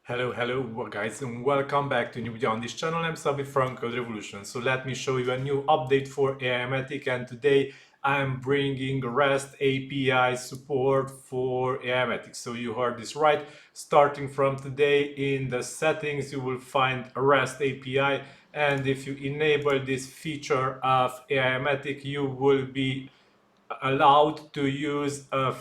Hello guys, and welcome back to a new video on this channel. I'm Sabi from CodeRevolution. So let me show you a new update for aiomatic, and today I'm bringing REST API support for aiomatic. So you heard this right. Starting from today, in the settings you will find a REST API, and if you enable this feature of aiomatic, you will be allowed to use a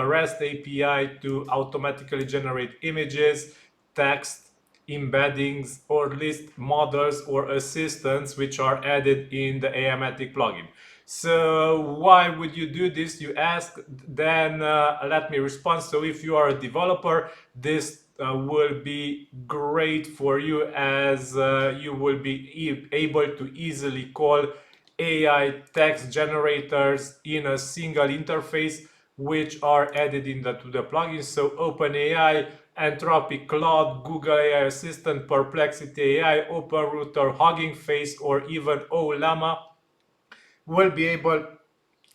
REST API to automatically generate images, text, embeddings, or list models or assistants which are added in the aiomatic plugin. So why would you do this, you ask? Then let me respond. So if you are a developer, this will be great for you, as you will be able to easily call AI text generators in a single interface, which are added to the plugin. So OpenAI, Anthropic, Claude, Google AI Assistant, Perplexity AI, OpenRouter, Hugging Face, or even Ollama will be able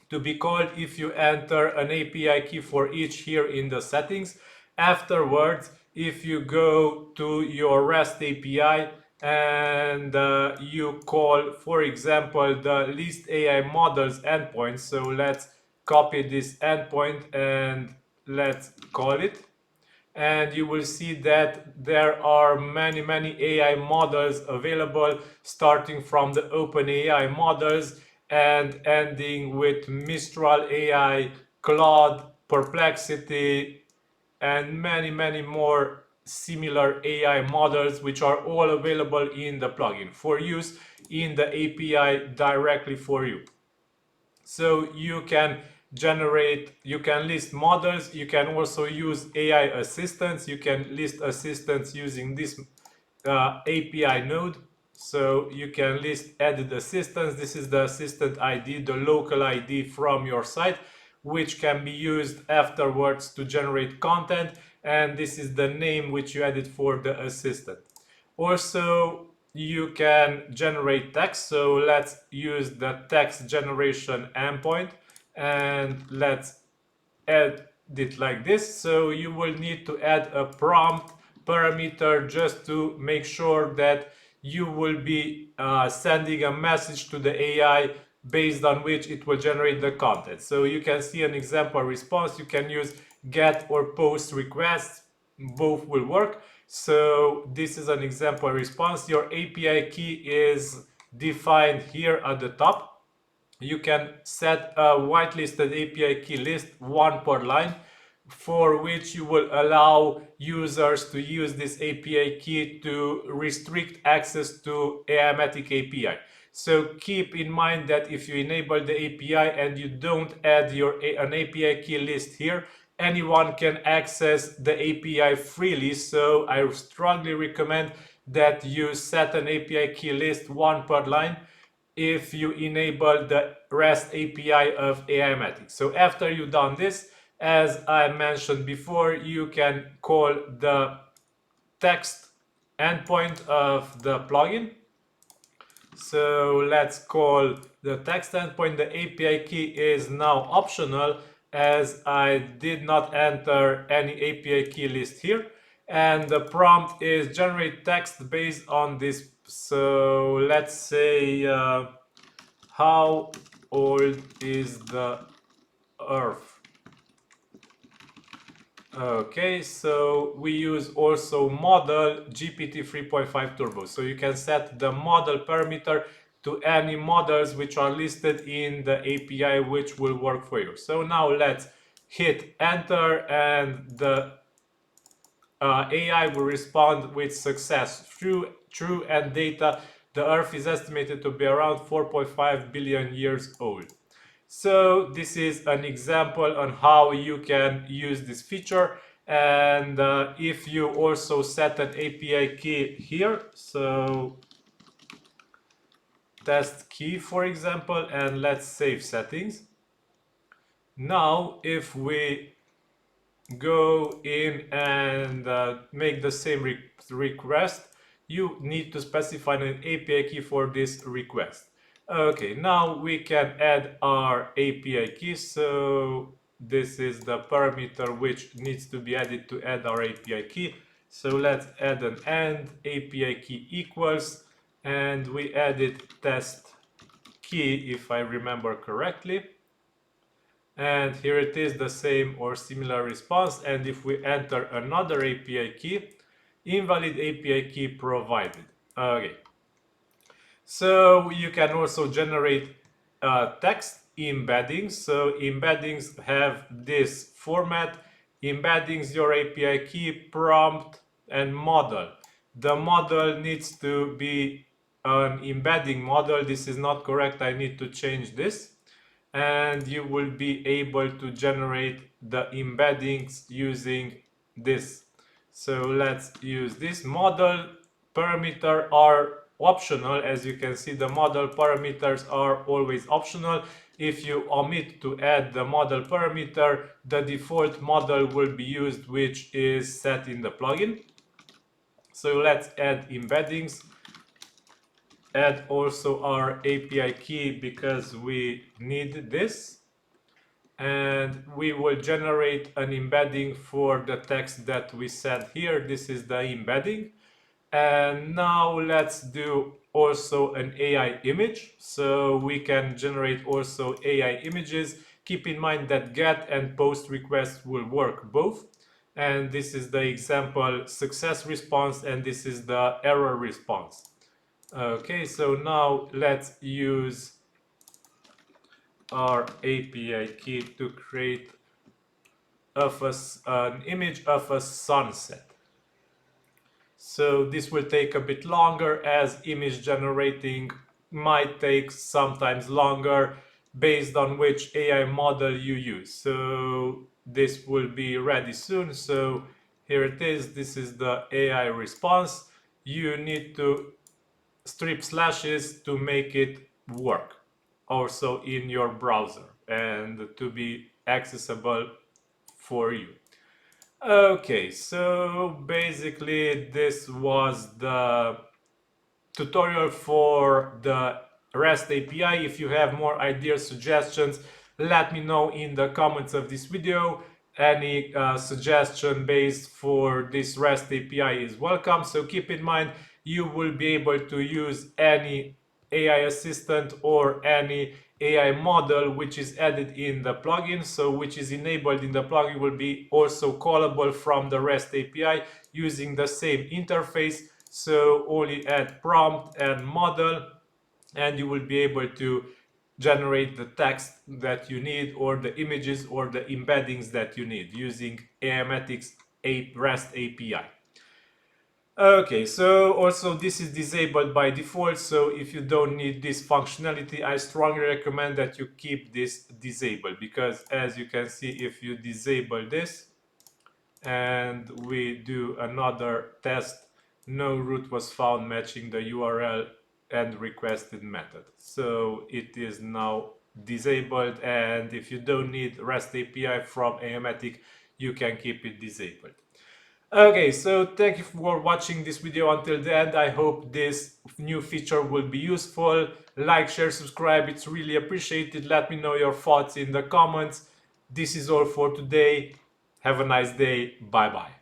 to be called if you enter an API key for each here in the settings. Afterwards, if you go to your REST API and you call, for example, the list AI models endpoint, so let's copy this endpoint and let's call it, and you will see that there are many AI models available, starting from the OpenAI models and ending with Mistral AI, Claude, Perplexity, and many more similar AI models, which are all available in the plugin for use in the API directly for you. So you can list models, you can also use AI assistants, you can list assistants using this API node. So you can list added assistants. This is the assistant ID, the local ID from your site, which can be used afterwards to generate content, and this is the name which you added for the assistant. Also, you can generate text, so let's use the text generation endpoint and let's add it like this. So you will need to add a prompt parameter just to make sure that you will be sending a message to the AI based on which it will generate the content. So you can see an example response. You can use get or post requests, both will work. So this is an example response. Your API key is defined here at the top. You can set a whitelisted API key list, one per line, for which you will allow users to use this API key to restrict access to aiomatic API. So keep in mind that if you enable the API and you don't add an API key list here, anyone can access the API freely. So I strongly recommend that you set an API key list, one per line, if you enable the REST API of aiomatic. So after you've done this, as I mentioned before, you can call the text endpoint of the plugin. So let's call the text endpoint. The API key is now optional, as I did not enter any API key list here. And the prompt is generate text based on this. So let's say, how old is the Earth? Okay, so we use also model GPT 3.5 Turbo. So you can set the model parameter to any models which are listed in the API, which will work for you. So now let's hit enter, and the AI will respond with success. True and data. The Earth is estimated to be around 4.5 billion years old. So this is an example on how you can use this feature. And if you also set an API key here, so test key, for example, and let's save settings. Now, if we go in and make the same request, you need to specify an API key for this request. Okay, now we can add our API key. So this is the parameter which needs to be added to add our API key. So let's add an end API key equals, and we added test key if I remember correctly. And here it is, the same or similar response. And if we enter another API key, invalid API key provided. Okay. So you can also generate text embeddings. So embeddings have this format: embeddings, your API key, prompt, and model. The model needs to be an embedding model. This is not correct. I need to change this. And you will be able to generate the embeddings using this. So let's use this. Model parameter are optional. As you can see, the model parameters are always optional. If you omit to add the model parameter, the default model will be used, which is set in the plugin. So let's add embeddings. Add also our API key because we need this. And we will generate an embedding for the text that we set here. This is the embedding. And now let's do also an AI image. So we can generate also AI images. Keep in mind that get and post requests will work both. And this is the example success response, and this is the error response. Okay, so now let's use our API key to create an image of a sunset. So this will take a bit longer, as image generating might take sometimes longer based on which AI model you use. So this will be ready soon. So here it is. This is the AI response. You need to strip slashes to make it work also in your browser and to be accessible for you. Okay, so basically this was the tutorial for the REST API. If you have more ideas, suggestions, let me know in the comments of this video. Any suggestion based for this REST API is welcome. So keep in mind, you will be able to use any AI assistant or any AI model which is added in the plugin. So which is enabled in the plugin will be also callable from the REST API using the same interface. So only add prompt and model, and you will be able to generate the text that you need, or the images, or the embeddings that you need using aiomatic's REST API. Okay, so also this is disabled by default, so if you don't need this functionality, I strongly recommend that you keep this disabled, because as you can see, if you disable this and we do another test, no route was found matching the URL and requested method. So it is now disabled, and if you don't need REST API from aiomatic, you can keep it disabled. Okay, so thank you for watching this video until the end. I hope this new feature will be useful. Like, share, subscribe, it's really appreciated. Let me know your thoughts in the comments. This is all for today. Have a nice day. Bye bye.